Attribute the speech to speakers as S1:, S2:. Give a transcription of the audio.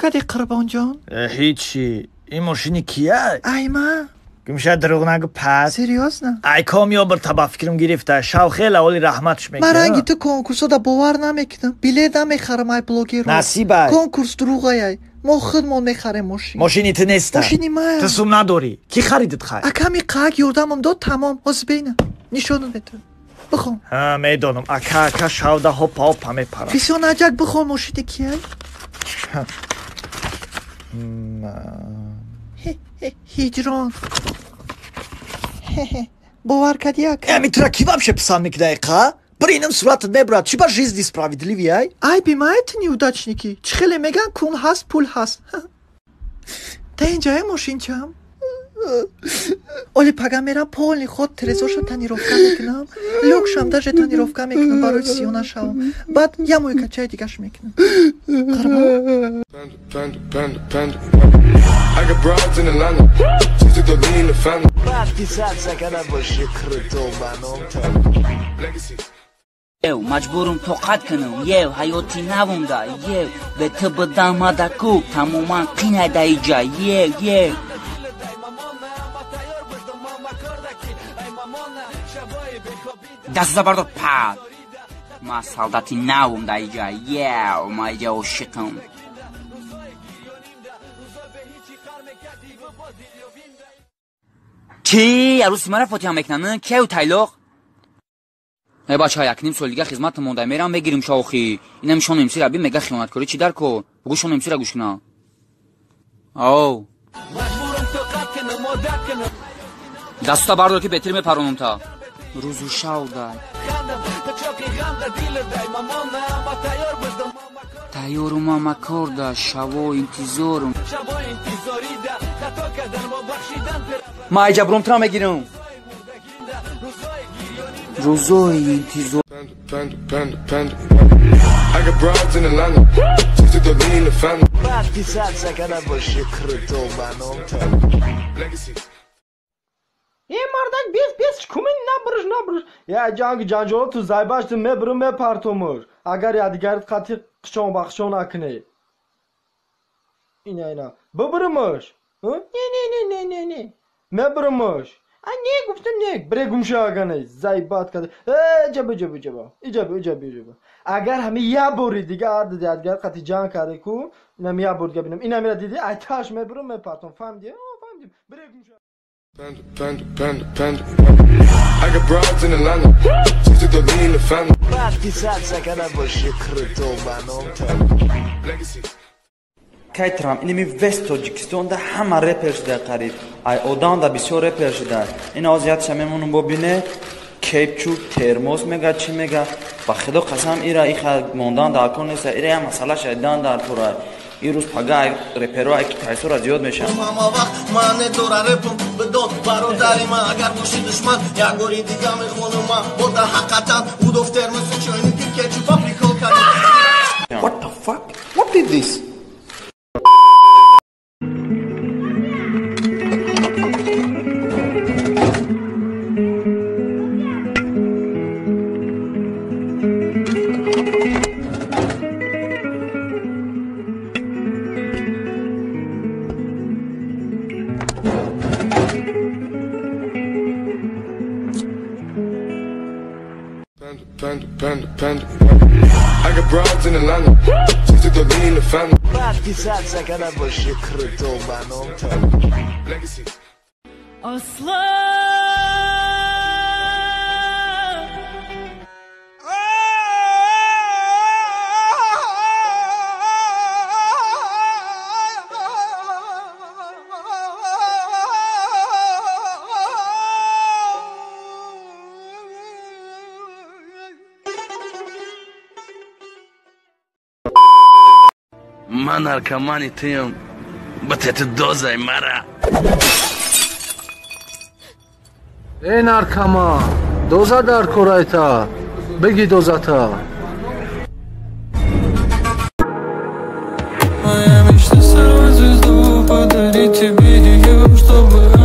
S1: کردی قربان جان؟
S2: هیچی. این ماشینی کیه؟
S1: ای من
S2: میشه دروغ نگو پس.
S1: سریوس نه.
S2: ای کامیاب بر تبا فکرم گرفته. شو خیلی اولی رحمتش میکنه.
S1: من رنگی تو کنکورسا دا باور نمیکنم. بلیط نمیخرم ای بلوگر رو.
S2: نصیبه.
S1: کنکورس دروغه. ما خودمون میخریم ماشین.
S2: ماشینی تو نیسته.
S1: ماشینی من.
S2: تو سوم نداری. کی خریدت خیر؟
S1: اکمی قاگ یوردمم داد تمام. از بینه. نشانه بده. بخون.
S2: ها میدونم. اکا شوده هاپ میپره.
S1: بسیار نجک بخون ماشین کیه؟ هجران. باور کردی اکا؟
S2: میتونه کی вообще писал میکنه اکا؟ برینم صورتت میبرد. چی با жизни справедливый ای؟
S1: ای بیمایت نیودачники. چی خیلی میگن کون هست پول هست. تا اینجای ماشین چم؟ اولی پگم میرم پولنی خود ترزوشو تنیروفکا میکنم. لوکشم داشه تنیروفکا میکنم برای سیونا شوم. بعد یه موی کچای دیگش میکنم. قربان؟
S2: وقتی سر سکنه باشی کرتو بانم
S3: یو مجبورم توقت کنم یو حیاتی نوم دا یو به تو بدم دکو تماما قینه دا ایجا یو دست بردار پد ما سالداتی نوم دا ایجا یو ما ایجا عاشقم چی؟ عروسی مرا فاتحه میکنن؟ کیو تایلوق؟ ای بچه ها یک نیم سال دیگه خدمت مونده میرم بگیریم شاوخی اینم شان امسی ربی مگه خیانتکاری چی در کو بگو شان امسی را گوش کنه او دستا بردار که بهتر میپرونم تا روزو شاو دای تایورم ما کرده شوا انتظارم ما ای جبروم ترا میگیرم روزای انتظار
S2: وقتی سر سکنه باشی کرتو بانم
S4: یه مردک بیس کمین نبرش یا جانجولو تو زایباش تو میبرم میپرتومش اگر یادگارت قطعی قشون بخشون نکنه اینا ببرمش نه میبرمش نه گفتم نه بره گمشه آگانه زایبات کرده ایجابه اگر همه یه بوری دیگه عرض یادگار قطعی جان کرده کو اینم یه بور دیگه بینم اینا میره دیدی ایتاش میبرم میپرتوم فهمیدی بره گمشه
S2: وقتی سر سکنه باشی کرتو بانم
S5: کایترام اینمی وست تاجیکستان همه رپر شده قریب ای اودان دا بسیار رپر شده این آزیات شمیمونم ببینه کیپچو ترموز میگه چی میگه با خدا قسم ایرا ایخ موندان دا کن نیست ایرا هم مسئله شدیدان در پورای این روز پگاه رپرو ای که تایسورا زیاد میشن
S6: ماما وقت من دورا رپم بداد برادری من اگر باشی دشمن یک گوری دیگه میخونم من بوده حقیقتا او دفتر مثل چوینی که چو پاپریکو کرد
S5: What the fuck? What is this?
S6: Panda. I got broads in Atlanta. Just to lean in the family.
S2: وقتی سر سکنه باشی کرتو بانم
S6: Legacy.
S7: من نرکمانی تیم بتت دوزای مرا
S8: ای نرکمان دوزا در کرایتا بگی دوزاتا
S9: Моя мечта сорвать звезду, подарить тебе ее, чтобы